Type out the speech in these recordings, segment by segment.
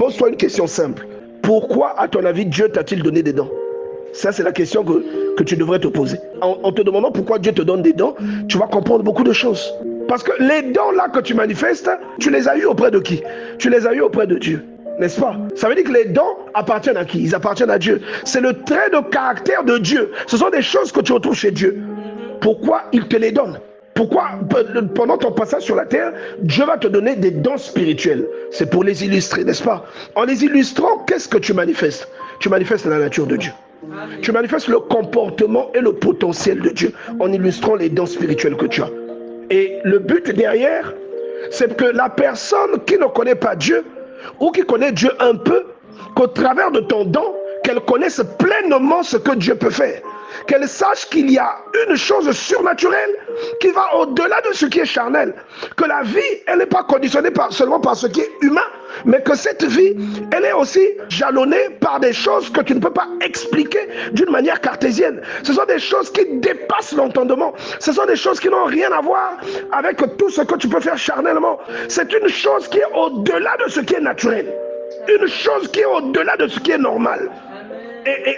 Pose-toi une question simple. Pourquoi, à ton avis, Dieu t'a-t-il donné des dents? Ça, c'est la question que tu devrais te poser. En te demandant pourquoi Dieu te donne des dents, tu vas comprendre beaucoup de choses. Parce que les dents là que tu manifestes, tu les as eues auprès de qui? Tu les as eues auprès de Dieu. N'est-ce pas? Ça veut dire que les dons appartiennent à qui? Ils appartiennent à Dieu. C'est le trait de caractère de Dieu. Ce sont des choses que tu retrouves chez Dieu. Pourquoi il te les donne? Pourquoi, pendant ton passage sur la terre, Dieu va te donner des dons spirituels? C'est pour les illustrer, n'est-ce pas? En les illustrant, qu'est-ce que tu manifestes? Tu manifestes la nature de Dieu. Tu manifestes le comportement et le potentiel de Dieu en illustrant les dons spirituels que tu as. Et le but derrière, c'est que la personne qui ne connaît pas Dieu, ou qui connaît Dieu un peu, qu'au travers de ton don, qu'elle connaisse pleinement ce que Dieu peut faire. Qu'elle sache qu'il y a une chose surnaturelle qui va au-delà de ce qui est charnel. Que la vie, elle n'est pas conditionnée seulement par ce qui est humain, mais que cette vie, elle est aussi jalonnée par des choses que tu ne peux pas expliquer d'une manière cartésienne. Ce sont des choses qui dépassent l'entendement. Ce sont des choses qui n'ont rien à voir avec tout ce que tu peux faire charnellement. C'est une chose qui est au-delà de ce qui est naturel. Une chose qui est au-delà de ce qui est normal.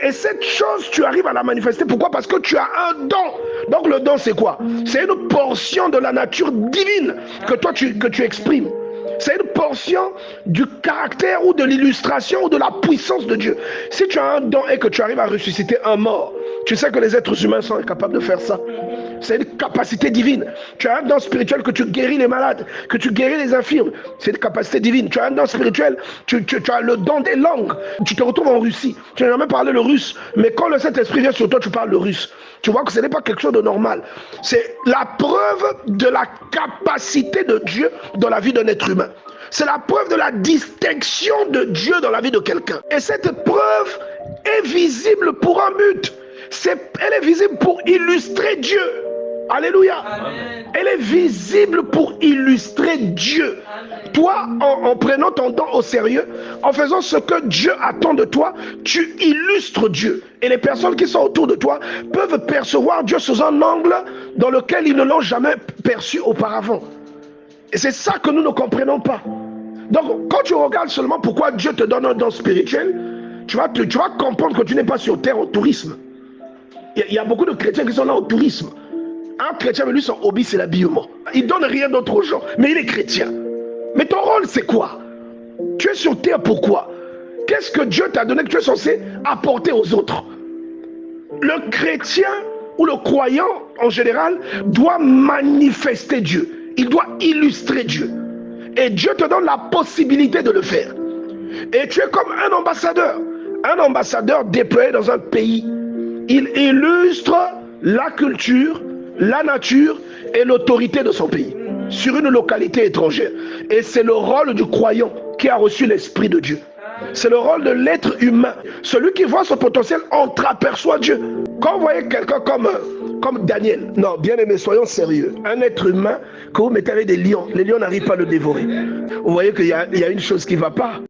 Et cette chose, tu arrives à la manifester. Pourquoi? Parce que tu as un don. Donc le don, c'est quoi? C'est une portion de la nature divine que toi, que tu exprimes. C'est une portion du caractère ou de l'illustration ou de la puissance de Dieu. Si tu as un don et que tu arrives à ressusciter un mort, tu sais que les êtres humains sont incapables de faire ça. C'est une capacité divine. Tu as un don spirituel que tu guéris les malades, que tu guéris les infirmes. C'est une capacité divine. Tu as un don spirituel, tu as le don des langues. Tu te retrouves en Russie. Tu n'as jamais parlé le russe. Mais quand le Saint-Esprit vient sur toi, tu parles le russe. Tu vois que ce n'est pas quelque chose de normal. C'est la preuve de la capacité de Dieu dans la vie d'un être humain. C'est la preuve de la distinction de Dieu dans la vie de quelqu'un. Et cette preuve est visible pour un but. Elle est visible pour illustrer Dieu. Alléluia. Amen. Elle est visible pour illustrer Dieu. Amen. Toi, en prenant ton don au sérieux, en faisant ce que Dieu attend de toi, tu illustres Dieu. Et les personnes qui sont autour de toi peuvent percevoir Dieu sous un angle dans lequel ils ne l'ont jamais perçu auparavant. Et c'est ça que nous ne comprenons pas. Donc, quand tu regardes seulement pourquoi Dieu te donne un don spirituel, tu vas comprendre que tu n'es pas sur terre au tourisme. Il y a beaucoup de chrétiens qui sont là au tourisme. Un chrétien, mais lui, son hobby, c'est l'habillement. Il ne donne rien d'autre aux gens, mais il est chrétien. Mais ton rôle, c'est quoi? Tu es sur terre pourquoi? Qu'est-ce que Dieu t'a donné que tu es censé apporter aux autres? Le chrétien ou le croyant, en général, doit manifester Dieu. Il doit illustrer Dieu. Et Dieu te donne la possibilité de le faire. Et tu es comme un ambassadeur. Un ambassadeur déployé dans un pays. Il illustre la culture, la nature et l'autorité de son pays sur une localité étrangère. Et c'est le rôle du croyant qui a reçu l'Esprit de Dieu. C'est le rôle de l'être humain. Celui qui voit son potentiel entreaperçoit Dieu. Quand vous voyez quelqu'un comme Daniel, non, bien aimé, soyons sérieux. Un être humain que vous mettez avec des lions, les lions n'arrivent pas à le dévorer. Vous voyez qu'il y a une chose qui ne va pas.